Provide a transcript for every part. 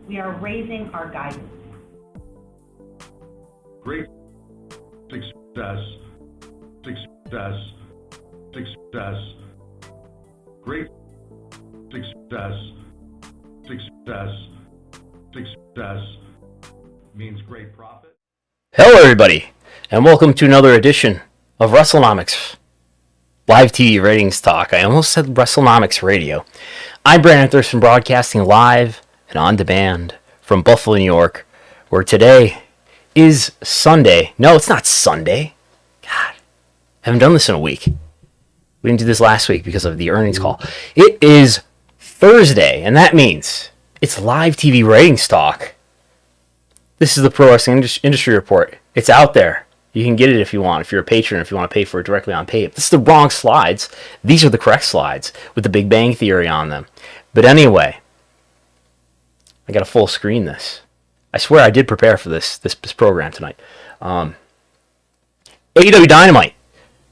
We are raising our guidance. Great success, success, success. Great success, success, success means great profit. Hello everybody, and welcome to another edition of Wrestlenomics Live TV Ratings Talk. I almost said Wrestlenomics Radio. I'm Brandon Thurston, broadcasting live and on demand from Buffalo, New York, where today is Sunday. No, it's not Sunday. God, I haven't done this in a week. We didn't do this last week because of the earnings call. It is Thursday, and that means it's Live TV Ratings Talk. This is the Pro Wrestling Industry Report. It's out there. You can get it if you want, if you're a patron, if you want to pay for it directly on Pay. This is the wrong slides. These are the correct slides with the Big Bang Theory on them. But anyway, I got to full screen this. I swear I did prepare for this program tonight. AEW Dynamite.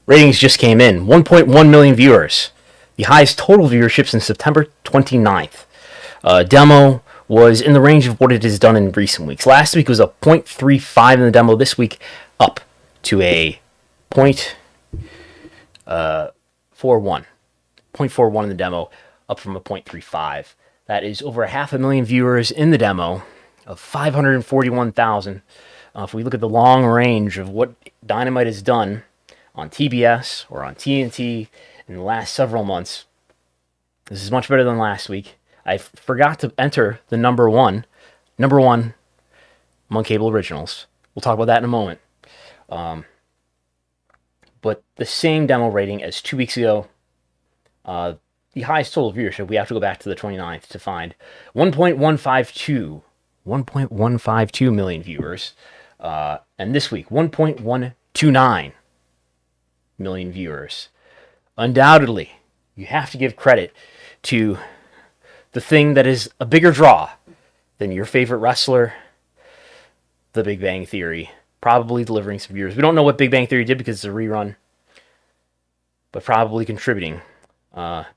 Ratings just came in. 1.1 million viewers. The highest total viewership since September 29th. Demo was in the range of what it has done in recent weeks. Last week was a 0.35 in the demo. This week up to a 0.41. 0.41 in the demo, up from a 0.35. That is over 500,000 viewers in the demo of 541,000. If we look at the long range of what Dynamite has done on TBS or on TNT in the last several months, this is much better than last week. I forgot to enter the number one among cable originals. We'll talk about that in a moment. But the same demo rating as 2 weeks ago, the highest total viewership, we have to go back to the 29th to find 1.152 million viewers. And this week, 1.129 million viewers. Undoubtedly, you have to give credit to the thing that is a bigger draw than your favorite wrestler, The Big Bang Theory, probably delivering some viewers. We don't know what Big Bang Theory did because it's a rerun, but probably contributing.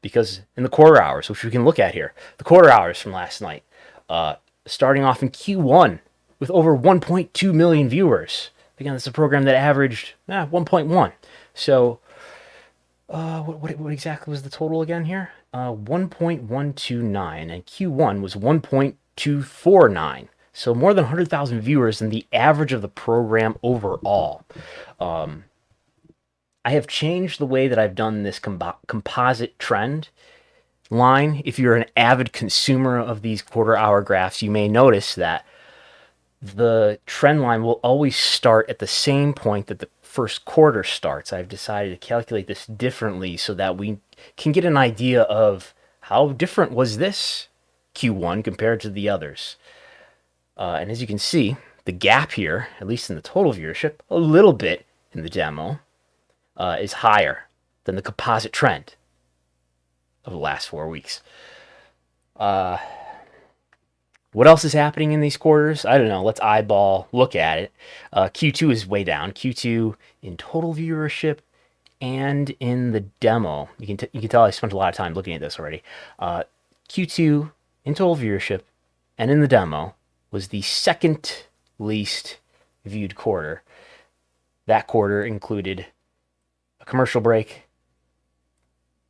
Because in the quarter hours, which we can look at here, the quarter hours from last night, starting off in Q1 with over 1.2 million viewers. Again, it's a program that averaged 1.1. So, what exactly was the total again here? 1.129, and Q1 was 1.249. So more than 100,000 viewers than the average of the program overall. I have changed the way that I've done this composite trend line. If you're an avid consumer of these quarter-hour graphs, you may notice that the trend line will always start at the same point that the first quarter starts. I've decided to calculate this differently so that we can get an idea of how different was this Q1 compared to the others. And as you can see, the gap here, at least in the total viewership, a little bit in the demo, is higher than the composite trend of the last 4 weeks. What else is happening in these quarters? I don't know. Let's look at it. Q2 is way down. Q2 in total viewership and in the demo. You can tell I spent a lot of time looking at this already. Q2 in total viewership and in the demo was the second least viewed quarter. That quarter included a commercial break,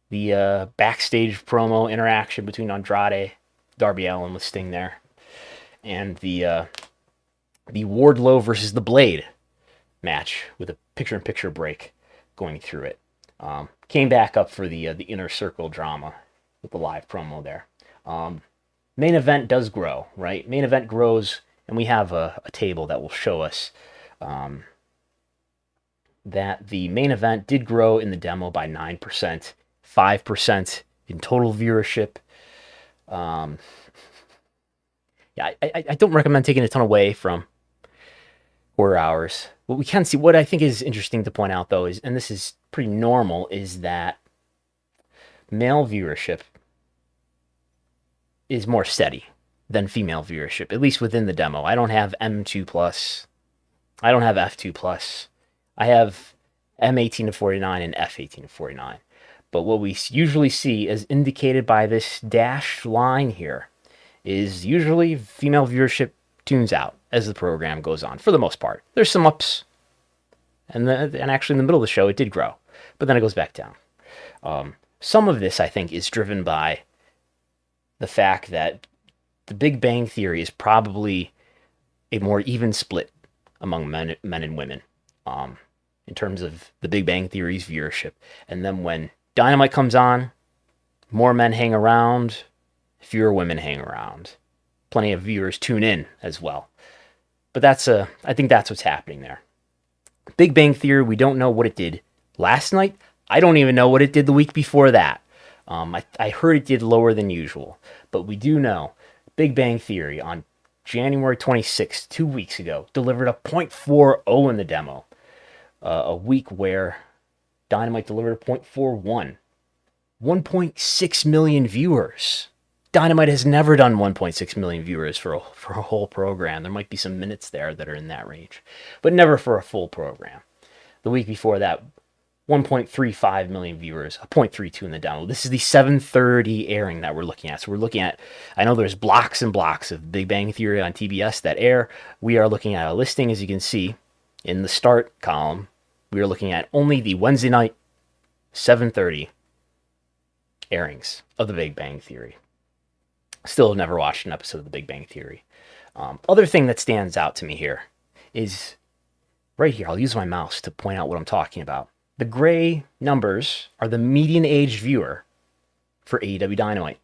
the backstage promo interaction between Andrade, Darby Allin with Sting there, and the Wardlow versus the Blade match with a picture-in-picture break going through it. Came back up for the Inner Circle drama with the live promo there. Main event does grow, right? Main event grows, and we have a table that will show us that the main event did grow in the demo by 9%, 5% in total viewership. I don't recommend taking a ton away from quarter hours. What we can see, what I think is interesting to point out though is, and this is pretty normal, is that male viewership is more steady than female viewership, at least within the demo. I don't have M2+. I don't have F2+. I have M18 to 49 and F18 to 49. But what we usually see, as indicated by this dashed line here, is usually female viewership tunes out as the program goes on, for the most part. There's some ups, and actually in the middle of the show it did grow, but then it goes back down. Some of this, I think, is driven by the fact that The Big Bang Theory is probably a more even split among men and women in terms of The Big Bang Theory's viewership. And then when Dynamite comes on, more men hang around, fewer women hang around. Plenty of viewers tune in as well. But I think that's what's happening there. Big Bang Theory, we don't know what it did last night. I don't even know what it did the week before that. I heard it did lower than usual. But we do know Big Bang Theory on January 26th, 2 weeks ago, delivered a .40 in the demo. A week where Dynamite delivered a .41. 1.6 million viewers. Dynamite has never done 1.6 million viewers for a whole program. There might be some minutes there that are in that range, but never for a full program. The week before that, 1.35 million viewers, a .32 in the download. This is the 7:30 airing that we're looking at. So we're looking at, I know there's blocks and blocks of Big Bang Theory on TBS that air. We are looking at a listing, as you can see, in the start column. We are looking at only the Wednesday night 7:30 airings of The Big Bang Theory. Still have never watched an episode of The Big Bang Theory. Other thing that stands out to me here is right here. I'll use my mouse to point out what I'm talking about. The gray numbers are the median age viewer for AEW Dynamite.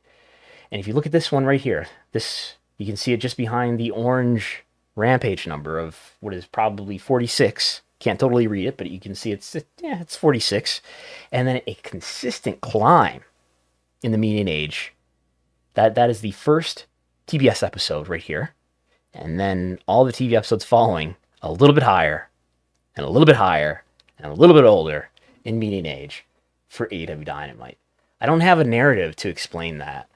And if you look at this one right here, you can see it just behind the orange Rampage number of what is probably 46. Can't totally read it, but you can see it's 46. And then a consistent climb in the median age. That is the first TBS episode right here. And then all the TV episodes following, a little bit higher, and a little bit higher, and a little bit older in median age for AEW Dynamite. I don't have a narrative to explain that.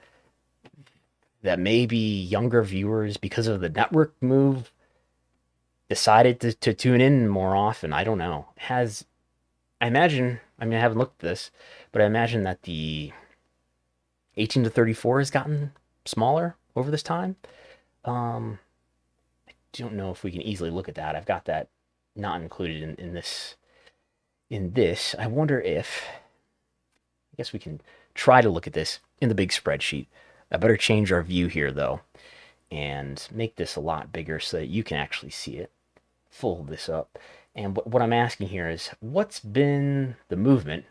That maybe younger viewers, because of the network move, decided to tune in more often. I don't know. I imagine, I haven't looked at this, but I imagine that the 18 to 34 has gotten smaller over this time. I don't know if we can easily look at that. I've got that not included in this. I wonder if, I guess we can try to look at this in the big spreadsheet. I better change our view here though and make this a lot bigger so that you can actually see it. Fold this up. And what I'm asking here is, what's been the movement?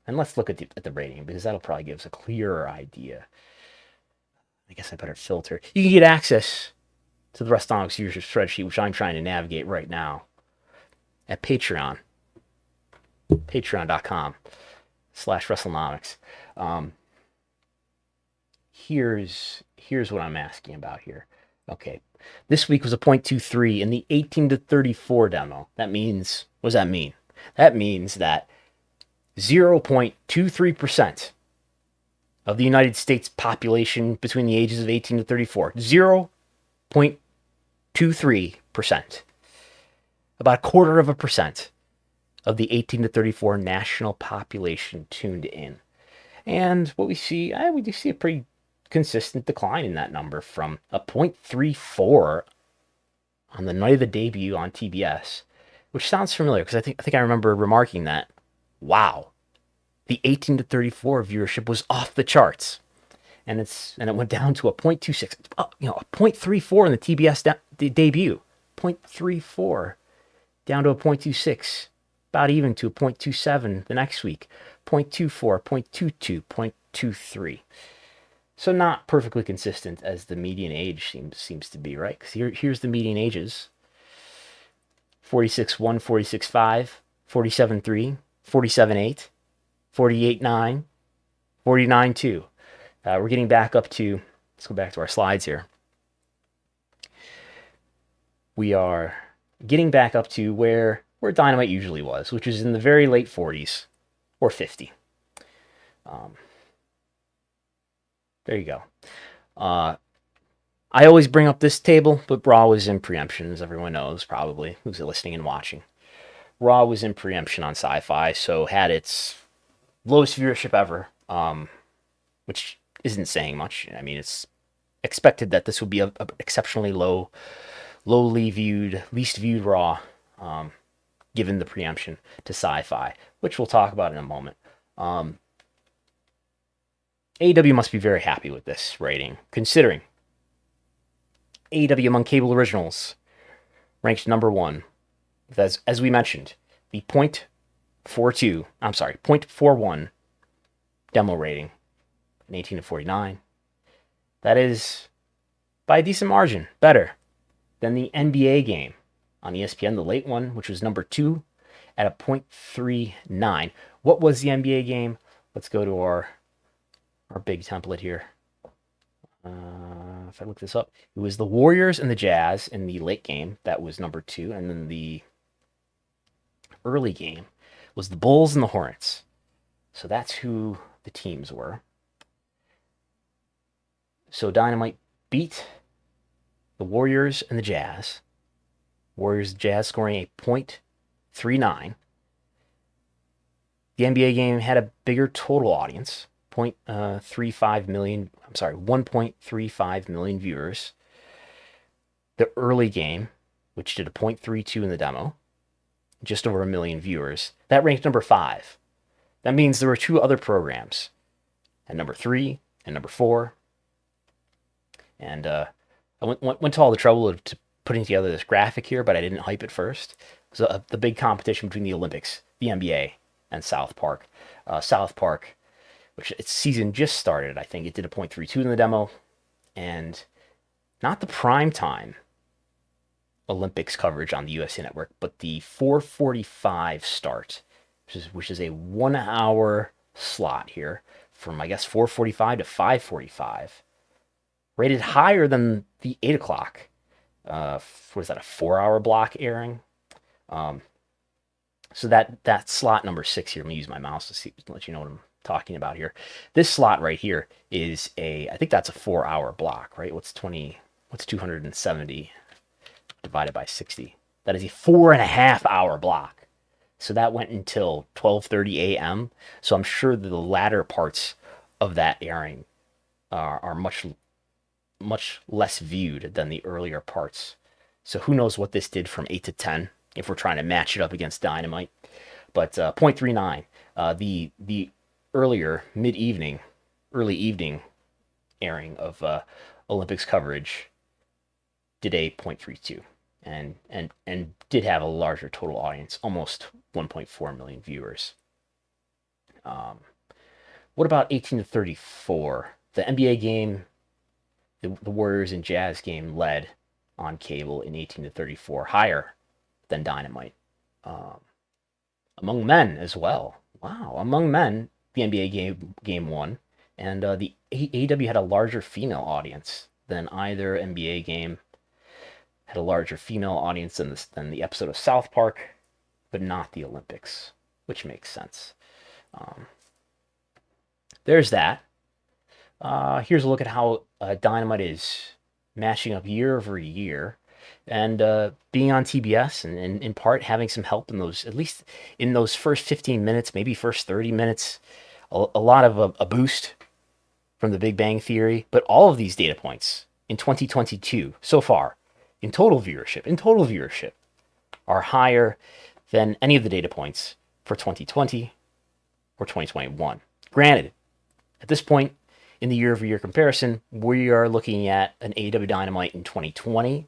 And let's look at the rating, because that'll probably give us a clearer idea. I guess I better filter. You can get access to the Wrestlenomics viewership spreadsheet, which I'm trying to navigate right now, at Patreon. Patreon.com/Wrestlenomics. Here's what I'm asking about here. Okay. This week was a .23 in the 18 to 34 demo. That means, what does that mean? That means that 0.23% of the United States population between the ages of 18 to 34. 0.23%. About 0.25% of the 18 to 34 national population tuned in. And what we see, we do see a pretty consistent decline in that number from a .34 on the night of the debut on TBS, which sounds familiar because I think I remember remarking that. Wow, the 18 to 34 viewership was off the charts, and it went down to a .26, a .34 in the TBS debut, .34 down to a .26, about even to a .27 the next week, .24, .22, .23. So not perfectly consistent as the median age seems to be, right? Because here's the median ages: 46.1, 46.5, 47.3, 47.8, 48.9, 49.2. We're getting back up to, let's go back to our slides here. We are getting back up to where Dynamite usually was, which is in the very late 40s or 50. There you go. I always bring up this table, but Raw was in preemption, as everyone knows, probably, who's listening and watching. Raw was in preemption on Syfy, so had its lowest viewership ever, which isn't saying much. I mean, it's expected that this would be a exceptionally lowly viewed, least viewed Raw, given the preemption to Syfy, which we'll talk about in a moment. AEW must be very happy with this rating, considering AEW among cable originals ranked number one, with, as we mentioned, the 0.41 demo rating in 18 to 49. That is, by a decent margin, better than the NBA game on ESPN, the late one, which was number 2 at a 0.39. What was the NBA game? Let's go to our big template here. If I look this up, it was the Warriors and the Jazz in the late game. That was number 2. And then the early game was the Bulls and the Hornets. So that's who the teams were. So Dynamite beat the Warriors and the Jazz. Warriors and Jazz scoring a 0.39. The NBA game had a bigger total audience, 1.35 million viewers. The early game, which did a 0.32 in the demo, just over 1 million viewers, that ranked number 5. That means there were 2 other programs at number 3 and number 4. And I went to all the trouble of putting together this graphic here, but I didn't hype it first. So the big competition between the Olympics, the NBA, and South Park. South Park, which its season just started, I think it did a 0.32 in the demo, and not the prime time Olympics coverage on the USA Network, but the 4:45 start, which is a 1 hour slot here from, I guess, 4:45 to 5:45. Rated higher than the 8 o'clock. What is that, a 4-hour block airing? So that slot number 6 here, let me use my mouse to let you know what I'm talking about here. This slot right here is I think that's a 4-hour block, right? What's 270 divided by 60? That is a 4.5-hour block. So that went until 12:30 a.m. So I'm sure that the latter parts of that airing are much less viewed than the earlier parts. So who knows what this did from 8 to 10 if we're trying to match it up against Dynamite. But 0.39, the earlier early evening airing of Olympics coverage did a 0.32 and did have a larger total audience, almost 1.4 million viewers. What about 18 to 34? The NBA game, the Warriors and Jazz game led on cable in 18 to 34, higher than Dynamite. Among men as well. Wow, among men, the NBA game won, and the AEW had a larger female audience than either NBA game. Had a larger female audience than the episode of South Park, but not the Olympics, which makes sense. There's that. Here's a look at how Dynamite is matching up year over year, and being on TBS and in part having some help in those, at least in those first 15 minutes, maybe first 30 minutes, a lot of a boost from the Big Bang Theory. But all of these data points in 2022 so far, in total viewership, are higher than any of the data points for 2020 or 2021. Granted, at this point in the year-over-year comparison, we are looking at an AEW Dynamite in 2020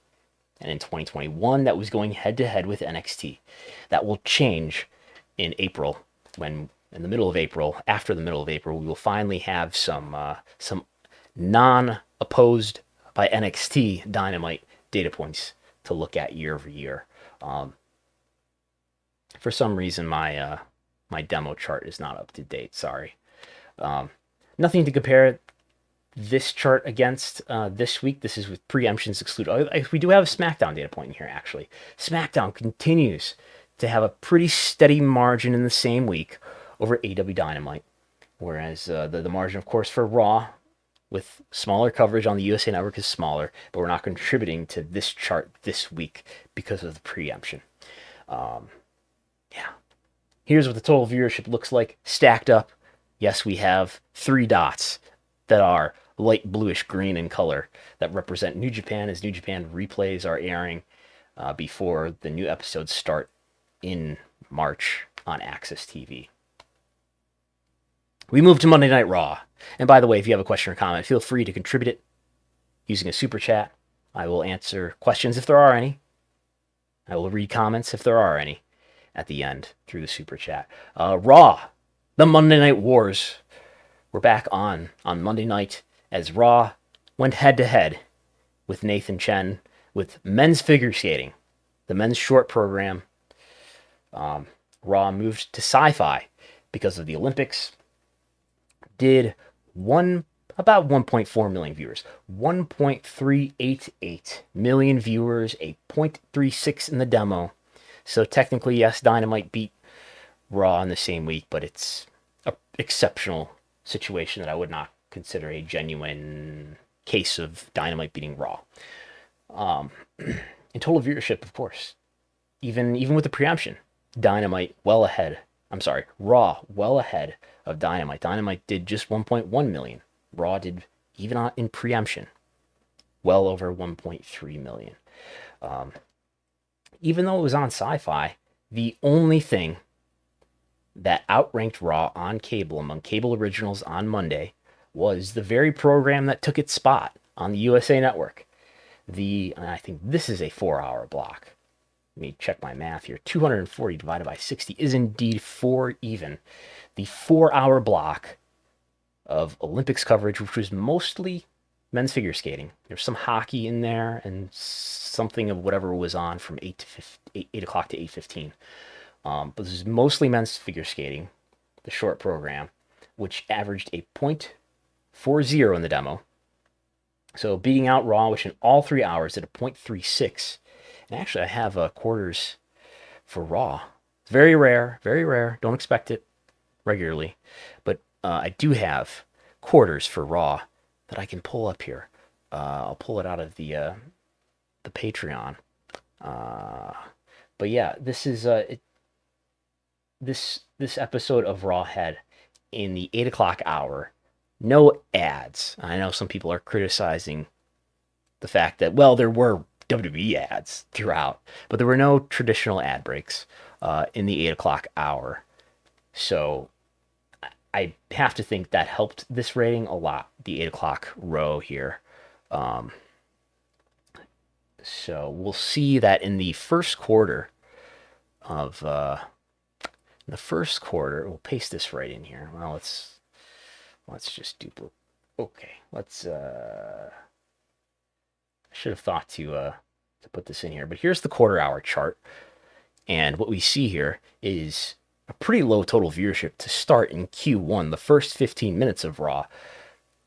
and in 2021 that was going head-to-head with NXT. That will change in April, when in the middle of April, after the middle of April, we will finally have some non-opposed by NXT Dynamite data points to look at year over year. For some reason, my demo chart is not up to date. Sorry. Nothing to compare this chart against this week. This is with preemptions excluded. We do have a SmackDown data point in here, actually. SmackDown continues to have a pretty steady margin in the same week over AEW Dynamite, whereas the margin, of course, for Raw, with smaller coverage on the USA Network, is smaller, but we're not contributing to this chart this week because of the preemption. Here's what the total viewership looks like stacked up. Yes, we have 3 dots that are light bluish green in color that represent New Japan, as New Japan replays are airing before the new episodes start in March on Access TV. We move to Monday Night Raw. And by the way, if you have a question or comment, feel free to contribute it using a super chat. I will answer questions if there are any. I will read comments if there are any at the end through the super chat. Raw, the Monday Night Wars. We're back on Monday night as Raw went head-to-head with Nathan Chen with men's figure skating, the men's short program. Raw moved to Syfy because of the Olympics. Did about 1.4 million viewers, 1.388 million viewers, a 0.36 in the demo. So technically, yes, Dynamite beat Raw in the same week, but it's an exceptional situation that I would not consider a genuine case of Dynamite beating Raw. In total viewership, of course, even with the preemption, Dynamite well ahead. I'm sorry, Raw well ahead of Dynamite. Dynamite did just 1.1 million. Raw did, even in preemption, well over 1.3 million. Even though it was on Syfy, the only thing that outranked Raw on cable among cable originals on Monday was the very program that took its spot on the USA Network. I think this is a 4-hour block. Let me check my math here. 240 divided by 60 is indeed 4 even. The 4-hour block of Olympics coverage, which was mostly men's figure skating. There's some hockey in there and something of whatever was on from 8 o'clock to 8:15. But this is mostly men's figure skating, the short program, which averaged a 0.40 in the demo. So beating out Raw, which in all 3 hours did a 0.36. And actually, I have quarters for Raw. It's very rare, very rare. Don't expect it regularly. But I do have quarters for Raw that I can pull up here. I'll pull it out of the Patreon. But yeah, this is this episode of Raw had in the 8 o'clock hour, no ads. I know some people are criticizing the fact that, well, there were WWE ads throughout, but there were no traditional ad breaks in the 8 o'clock hour. So I have to think that helped this rating a lot, the 8 o'clock row here. So we'll see that in the first quarter of we'll paste this right in here. Well, let's just duplicate. Okay, I should have thought to put this in here, but here's the quarter hour chart, and what we see here is a pretty low total viewership to start in Q1. The first 15 minutes of Raw,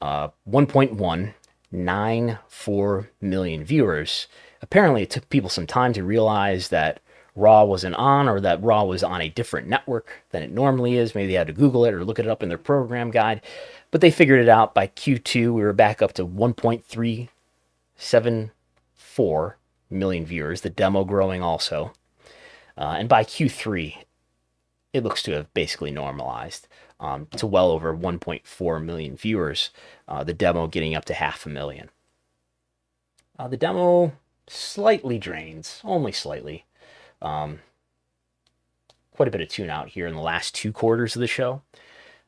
1.194 million viewers. Apparently, it took people some time to realize that Raw wasn't on, or that Raw was on a different network than it normally is. Maybe they had to Google it or look it up in their program guide, but they figured it out. By Q2, we were back up to 1.374 million viewers, the demo growing also. And by Q3, it looks to have basically normalized to well over 1.4 million viewers, the demo getting up to 500,000. The demo slightly drains, only slightly. Quite a bit of tune out here in the last 2 quarters of the show,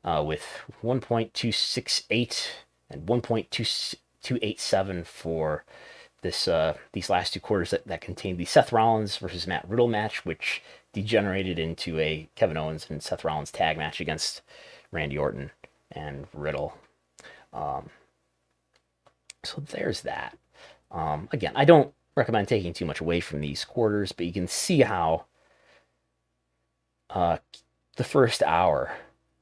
with 1.268 and 1.287 for these last 2 quarters that contained the Seth Rollins versus Matt Riddle match, which degenerated into a Kevin Owens and Seth Rollins tag match against Randy Orton and Riddle. So there's that. Again, I don't recommend taking too much away from these quarters, but you can see how the first hour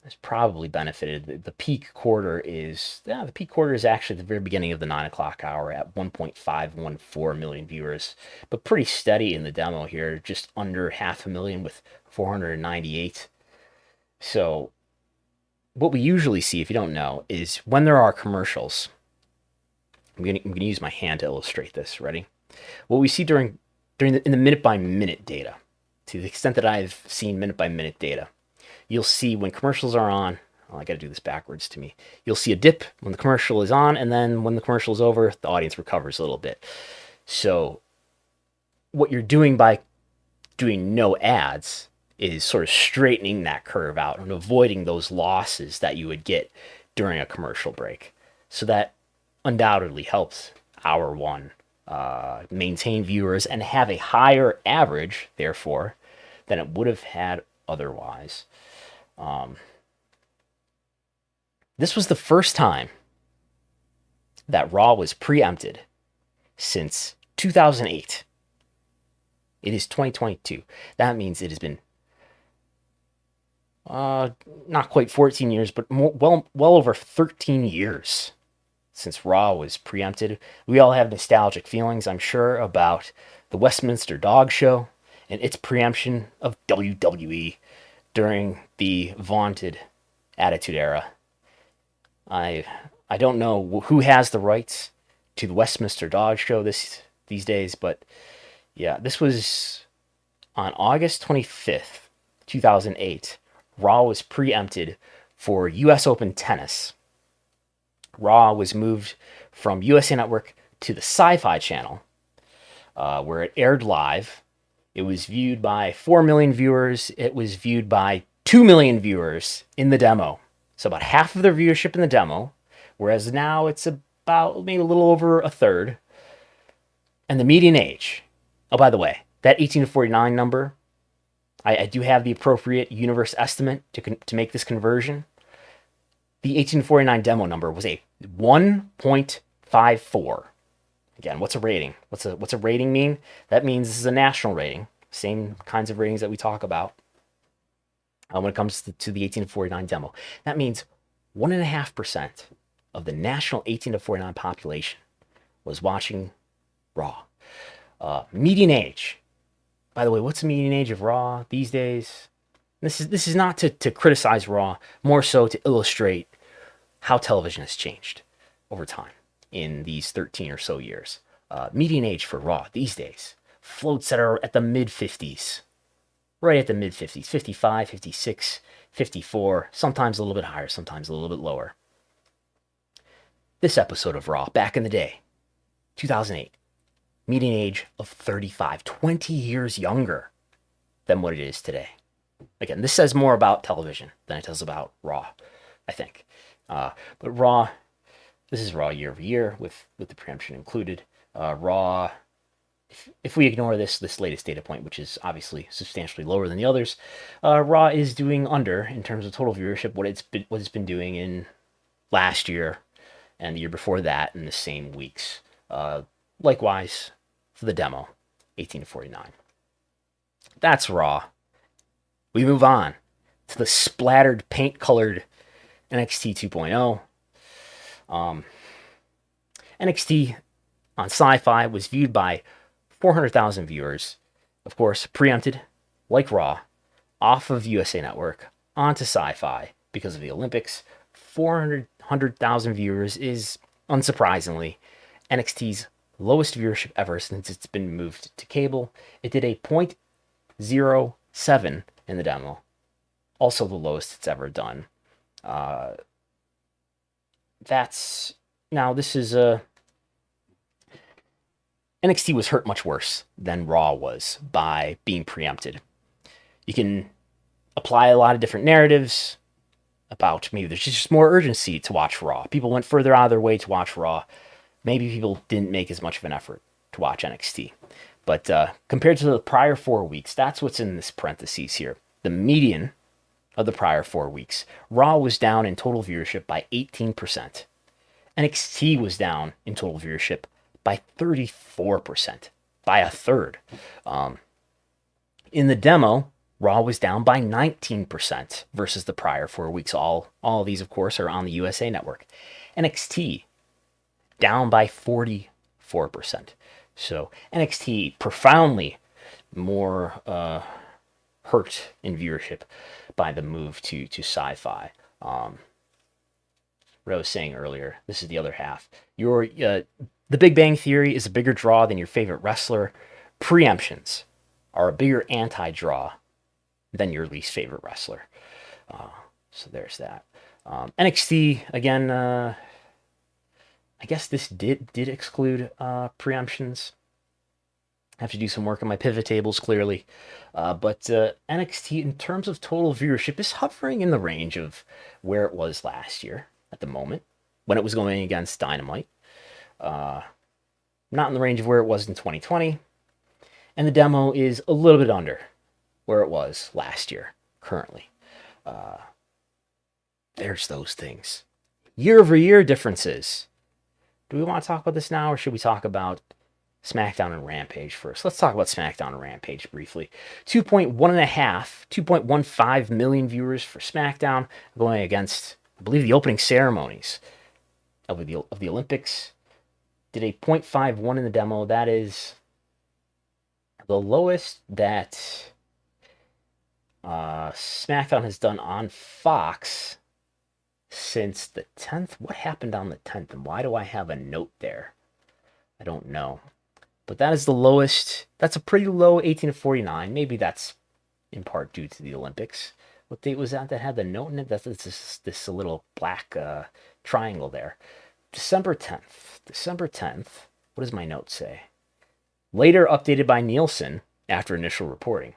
has probably benefited. The peak quarter is actually the very beginning of the 9 o'clock hour at 1.514 million viewers, but pretty steady in the demo here, just under 500,000 with 498. So what we usually see, if you don't know, is when there are commercials. I'm gonna use my hand to illustrate this. Ready? What we see in the minute by minute data, to the extent that I've seen minute by minute data, you'll see when commercials are on, Oh, I got to do this backwards to me. You'll see a dip when the commercial is on, and then when the commercial is over, the audience recovers a little bit. So what you're doing by doing no ads is sort of straightening that curve out and avoiding those losses that you would get during a commercial break. So that undoubtedly helps Hour One maintain viewers and have a higher average, therefore, than it would have had otherwise. This was the first time that Raw was preempted since 2008. It is 2022. That means it has been not quite 14 years, but well over 13 years since Raw was preempted. We all have nostalgic feelings, I'm sure, about the Westminster Dog Show and its preemption of WWE during the vaunted Attitude Era. I don't know who has the rights to the Westminster Dog Show these days, but yeah, this was on August 25th, 2008. Raw was preempted for US Open tennis. Raw was moved from USA Network to the Syfy channel, where it aired live. It was viewed by 4 million viewers. It was viewed by 2 million viewers in the demo. So about half of their viewership in the demo, whereas now it's about maybe a little over a third. And the median age. Oh, by the way, that 18 to 49 number, I do have the appropriate universe estimate to make this conversion. The 18 to 49 demo number was a 1.54. Again, what's a rating? What's a rating mean? That means this is a national rating. Same kinds of ratings that we talk about when it comes to the 18 to 49 demo. That means 1.5% of the national 18 to 49 population was watching Raw. Median age. By the way, what's the median age of Raw these days? This is not to criticize Raw, more so to illustrate how television has changed over time in these 13 or so years. Median age for Raw these days floats at the mid-50s. Right at the mid-50s. 55, 56, 54. Sometimes a little bit higher, sometimes a little bit lower. This episode of Raw, back in the day, 2008. Median age of 35, 20 years younger than what it is today. Again, this says more about television than it does about Raw, I think. But Raw, this is Raw year over year with the preemption included. Raw, if we ignore this latest data point, which is obviously substantially lower than the others, Raw is doing under, in terms of total viewership, what it's been doing in last year and the year before that in the same weeks. Likewise, for the demo, 18 to 49. That's Raw. We move on to the splattered, paint-colored NXT 2.0. NXT on Syfy was viewed by 400,000 viewers. Of course, preempted, like Raw, off of USA Network onto Syfy because of the Olympics. 400,000 viewers is, unsurprisingly, NXT's lowest viewership ever since it's been moved to cable. It did a 0.07 in the demo. Also the lowest it's ever done. This is NXT was hurt much worse than Raw was by being preempted. You can apply a lot of different narratives about maybe there's just more urgency to watch Raw. People went further out of their way to watch Raw. Maybe people didn't make as much of an effort to watch NXT. But compared to the prior 4 weeks, that's what's in this parentheses here. The median of the prior 4 weeks, Raw was down in total viewership by 18%. NXT was down in total viewership by 34%, by a third. In the demo, Raw was down by 19% versus the prior 4 weeks. All of these, of course, are on the USA Network. NXT down by 44%. So NXT profoundly more hurt in viewership by the move to Syfy. What I was saying earlier, this is the other half. The Big Bang Theory is a bigger draw than your favorite wrestler. Preemptions are a bigger anti-draw than your least favorite wrestler. So there's that. NXT, again, I guess this did exclude preemptions. I have to do some work on my pivot tables, clearly. But NXT, in terms of total viewership, is hovering in the range of where it was last year at the moment, when it was going against Dynamite. Not in the range of where it was in 2020. And the demo is a little bit under where it was last year, currently. There's those things. Year-over-year differences. Do we want to talk about this now, or should we talk about SmackDown and Rampage first? Let's talk about SmackDown and Rampage briefly. 2.15 million viewers for SmackDown, going against, I believe, the opening ceremonies of the Olympics. Did a 0.51 in the demo. That is the lowest that SmackDown has done on Fox since the 10th. What happened on the 10th, and why do I have a note there? I don't know. But that is the lowest. That's a pretty low 18 to 49. Maybe that's in part due to the Olympics. What date was that had the note in it? That's this little black triangle there. December 10th. December 10th. What does my note say? Later updated by Nielsen after initial reporting.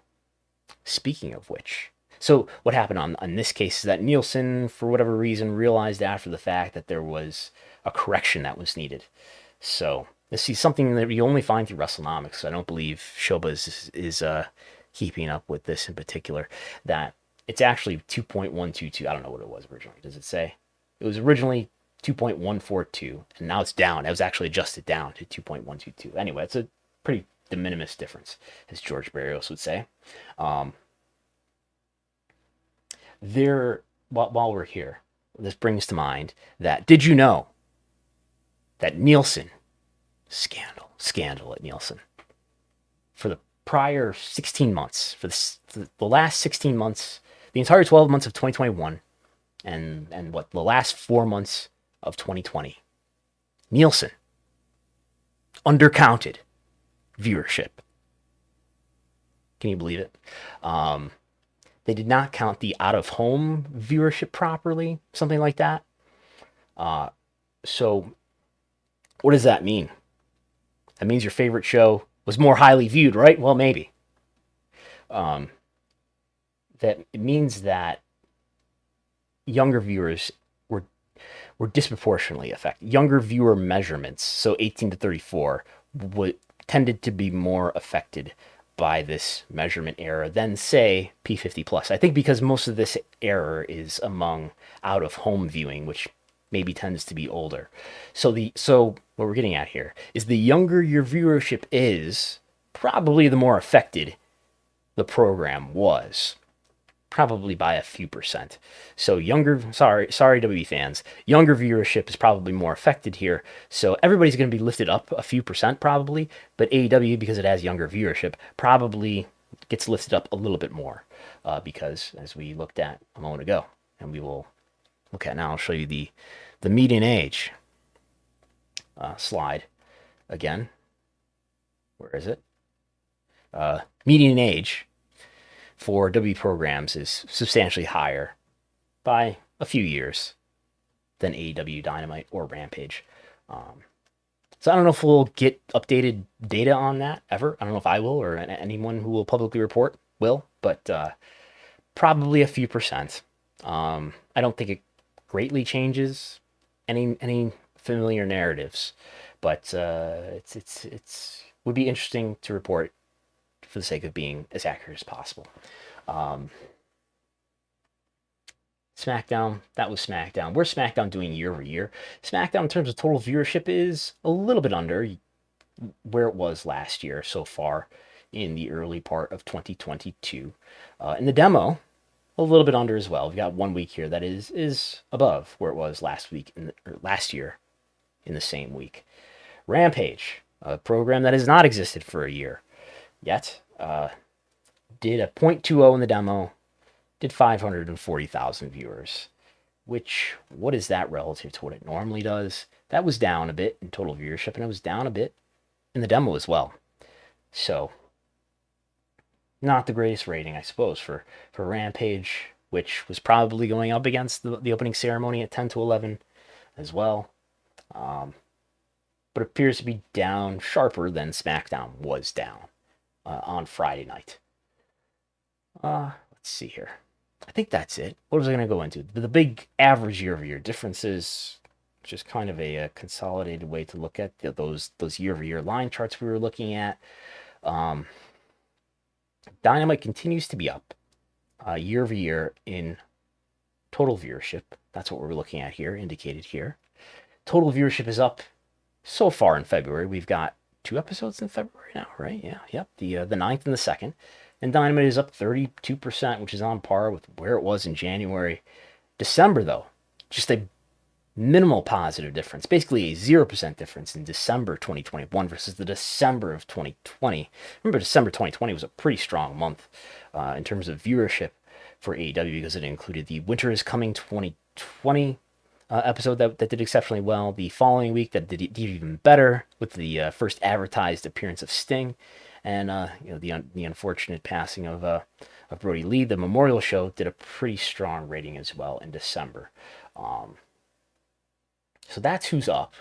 Speaking of which, so what happened on this case is that Nielsen, for whatever reason, realized after the fact that there was a correction that was needed. So this is something that you only find through Wrestlenomics. I don't believe Shoba is keeping up with this in particular. That it's actually 2.122. I don't know what it was originally. Does it say? It was originally 2.142, and now it's down. It was actually adjusted down to 2.122. Anyway, it's a pretty de minimis difference, as George Barrios would say. While we're here, this brings to mind that, did you know that Nielsen, scandal at Nielsen, for the prior 16 months, for the last 16 months, the entire 12 months of 2021, and the last 4 months of 2020, Nielsen undercounted viewership. Can you believe it? They did not count the out-of-home viewership properly, something like that. So what does that mean? That means your favorite show was more highly viewed, right? Well, maybe. That it means that younger viewers were disproportionately affected. Younger viewer measurements, so 18 to 34, tended to be more affected by this measurement error than, say, P50 plus. I think because most of this error is among out-of-home viewing, which maybe tends to be older. So what we're getting at here is the younger your viewership is, probably the more affected the program was. Probably by a few percent. So sorry WWE fans, younger viewership is probably more affected here. So everybody's going to be lifted up a few percent probably, but AEW, because it has younger viewership, probably gets lifted up a little bit more because, as we looked at a moment ago, and we will look at now, I'll show you the median age slide again. Where is it? Median age for W programs is substantially higher by a few years than AEW, Dynamite, or Rampage. So I don't know if we'll get updated data on that ever. I don't know if I will, or anyone who will publicly report will, but probably a few percent. I don't think it greatly changes any familiar narratives, but it's would be interesting to report for the sake of being as accurate as possible. SmackDown, that was SmackDown. Where's SmackDown doing year over year? SmackDown, in terms of total viewership, is a little bit under where it was last year so far in the early part of 2022. In the demo, a little bit under as well. We've got 1 week here that is above where it was last year in the same week. Rampage, a program that has not existed for a year yet, did a 0.20 in the demo, did 540,000 viewers, which, what is that relative to what it normally does? That was down a bit in total viewership, and it was down a bit in the demo as well. So, not the greatest rating, I suppose, for Rampage. which was probably going up against the opening ceremony at 10 to 11 as well. But appears to be down sharper than SmackDown was down on Friday night. Let's see here. I think that's it. What was I going to go into? The big average year-over-year differences, just kind of a consolidated way to look at those year-over-year line charts we were looking at. Dynamite continues to be up year-over-year in total viewership. That's what we're looking at here, indicated here. Total viewership is up so far in February. We've got 2 episodes in February now, right? Yeah, yep. The 9th and the 2nd. And Dynamite is up 32%, which is on par with where it was in January. December, though, just a minimal positive difference, basically a 0% difference in December 2021 versus the December of 2020. Remember, December 2020 was a pretty strong month in terms of viewership for AEW because it included the Winter is Coming 2020 episode that did exceptionally well. The following week that did even better with the first advertised appearance of Sting, and the unfortunate passing of Brody Lee. The Memorial Show did a pretty strong rating as well in December. So that's who's up.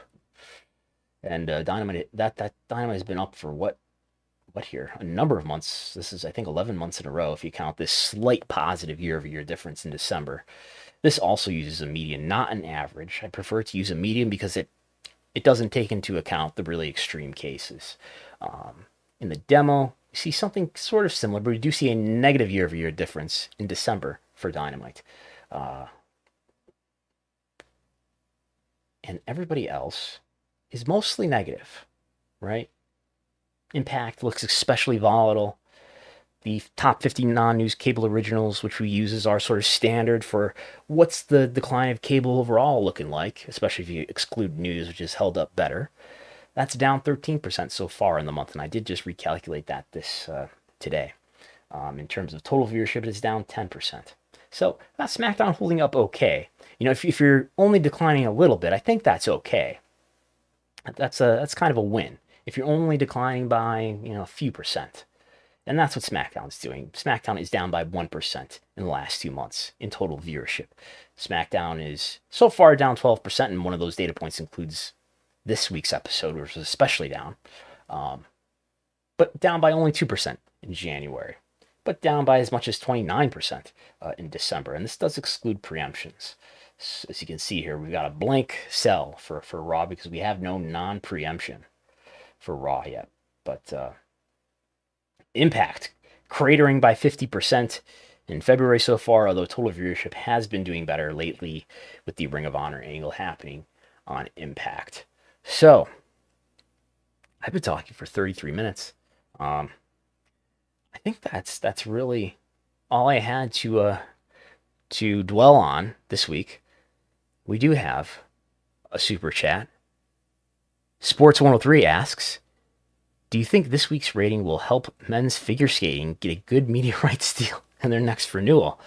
And Dynamite has been up for what here? A number of months. This is, I think, 11 months in a row if you count this slight positive year-over-year difference in December. This also uses a median, not an average. I prefer to use a median because it doesn't take into account the really extreme cases. In the demo, you see something sort of similar, but we do see a negative year-over-year difference in December for Dynamite. And everybody else is mostly negative, right? Impact looks especially volatile. The top 50 non-news cable originals, which we use as our sort of standard for what's the decline of cable overall looking like, especially if you exclude news, which is held up better. That's down 13% so far in the month, and I did just recalculate that this today. In terms of total viewership, it is down 10%. So that's SmackDown holding up okay. You know, if you're only declining a little bit, I think that's okay. That's kind of a win. If you're only declining by a few percent, and that's what SmackDown's doing. SmackDown is down by 1% in the last 2 months in total viewership. SmackDown is so far down 12%, and one of those data points includes this week's episode, which was especially down, but down by only 2% in January, but down by as much as 29% in December. And this does exclude preemptions. So, as you can see here, we've got a blank cell for Raw because we have no non-preemption for Raw yet. But Impact cratering by 50% in February so far, although total viewership has been doing better lately with the Ring of Honor angle happening on Impact. So, I've been talking for 33 minutes. I think that's really all I had to dwell on this week. We do have a super chat. Sports 103 asks, do you think this week's rating will help men's figure skating get a good media rights deal in their next renewal?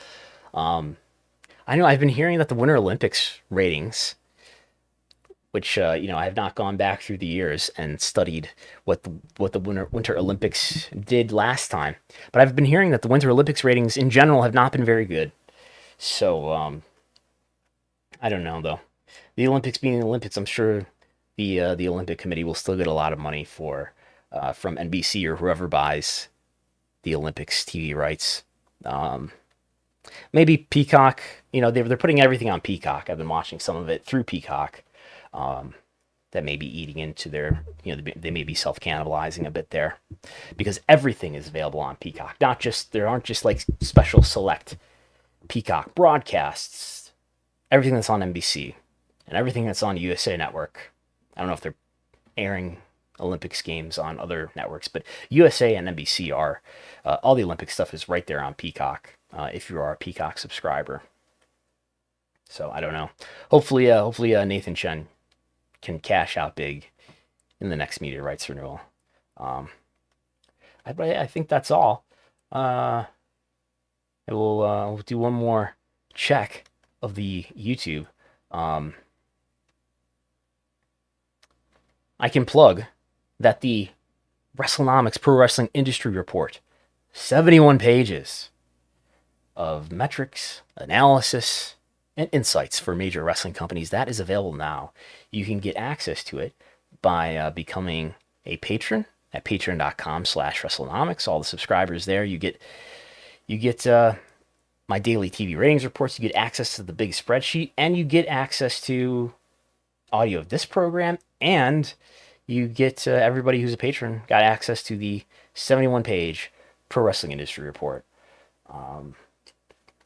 I know I've been hearing that the Winter Olympics ratings, which I have not gone back through the years and studied what the Winter Olympics did last time, but I've been hearing that the Winter Olympics ratings in general have not been very good. So I don't know though. The Olympics being the Olympics, I'm sure the Olympic Committee will still get a lot of money from NBC or whoever buys the Olympics TV rights. Maybe Peacock. They're putting everything on Peacock. I've been watching some of it through Peacock. That may be eating into their, they may be self-cannibalizing a bit there, because everything is available on Peacock. There aren't just like special select Peacock broadcasts. Everything that's on NBC and everything that's on USA Network. I don't know if they're airing Olympics games on other networks, but USA and NBC are, all the Olympic stuff is right there on Peacock, if you are a Peacock subscriber. So I don't know. Hopefully Nathan Chen can cash out big in the next media rights renewal. I think that's all. We'll do one more check of the YouTube. I can plug that the Wrestlenomics Pro Wrestling Industry Report, 71 pages, of metrics, analysis, and insights for major wrestling companies. That is available now. You can get access to it by becoming a patron at patreon.com/Wrestlenomics. All the subscribers there, you get my daily TV ratings reports, you get access to the big spreadsheet, and you get access to audio of this program, and you get everybody who's a patron got access to the 71-page Pro Wrestling Industry Report.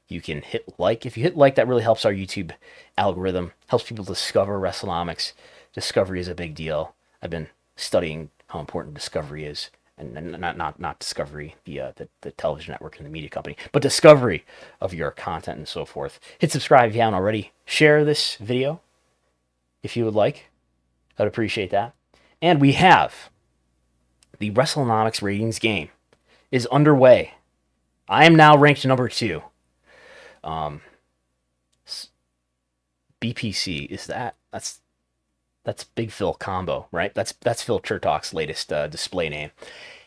You can hit like. If you hit like, that really helps our YouTube algorithm, helps people discover Wrestlenomics. Discovery is a big deal. I've been studying how important discovery is, and not discovery, the television network and the media company, but discovery of your content and so forth. Hit subscribe if you haven't already. Share this video if you would like. I'd appreciate that. And we have the Wrestlenomics ratings game is underway. I am now ranked number 2. BPC is that's Big Phil Combo, right? That's Phil Chertock's latest display name.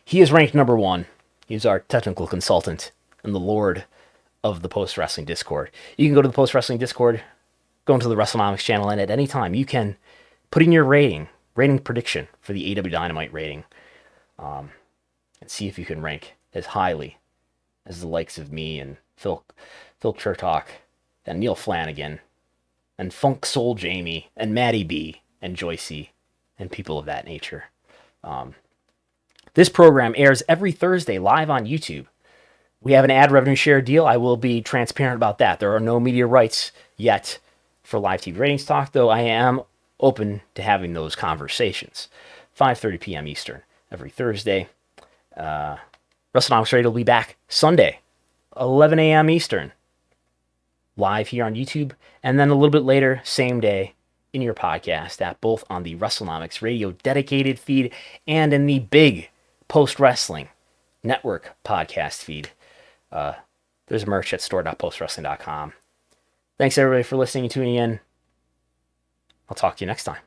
He is ranked number 1. He's our technical consultant and the lord of the Post Wrestling Discord. You can go to the Post Wrestling Discord, go into the Wrestlenomics channel, and at any time you can put in your rating prediction for the AW Dynamite rating, and see if you can rank as highly as the likes of me and Phil Chertock and Neil Flanagan and Funk Soul Jamie and Maddie B and Joycey and people of that nature. This program airs every Thursday live on YouTube. We have an ad revenue share deal. I will be transparent about that. There are no media rights yet for live TV ratings talk, though I am open to having those conversations. 5:30 p.m. Eastern every Thursday. Wrestlenomics Radio will be back Sunday, 11 a.m. Eastern, live here on YouTube, and then a little bit later, same day, in your podcast app, both on the Wrestlenomics Radio dedicated feed and in the big Post Wrestling Network podcast feed. There's merch at store.postwrestling.com. Thanks everybody for listening and tuning in. I'll talk to you next time.